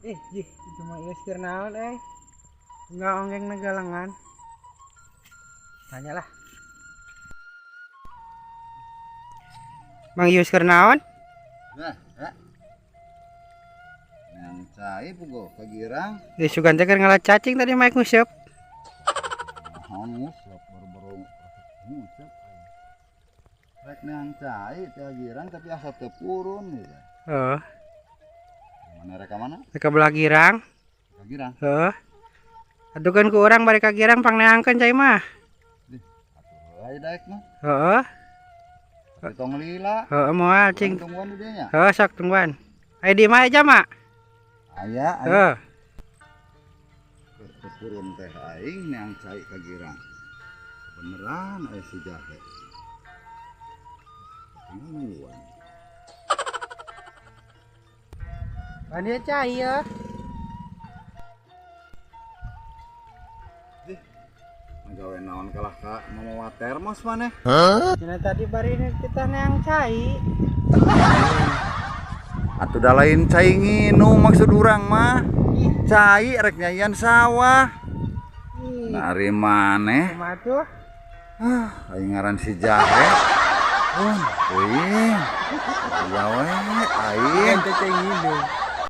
Cuma ieu naon enggak onggeng nagalangan. Tanyalah. Mang Yus keur naon? Nah, yang cai pugo kagirang. Sugan teh keur ngalat cacing tadi maek nguseup. Nguseup baru-baru nguseup. Rek nang cai teh kagirang tapi asa teu purun gitu. Heeh. Mana rek mana? Ka belah girang. Kagirang. Heeh. Adukeun ku urang bari ka girang pangneangkeun cai mah. Atuh aya daek mah. Heeh. Tapi tong lila. Heeh moal cing. Tungguan di dieu nya. Heeh sok tungguan. Aya di mana aja mak? Aya. Heeh. Turun teh aing neang cai kagirang. Beneran aya si jahe. Nungguan. Ania cai ya. Gawe naon kalah ka mamawa termos maneh. Cina tadi bari ini kita neang cai. Atuh da lain cai nginum maksud urang mah. Cai rek nyayan sawah. Nari maneh. Kumaha tuh? Aing ngaran si jahe. Teuing. Ya we aing Cai nginum.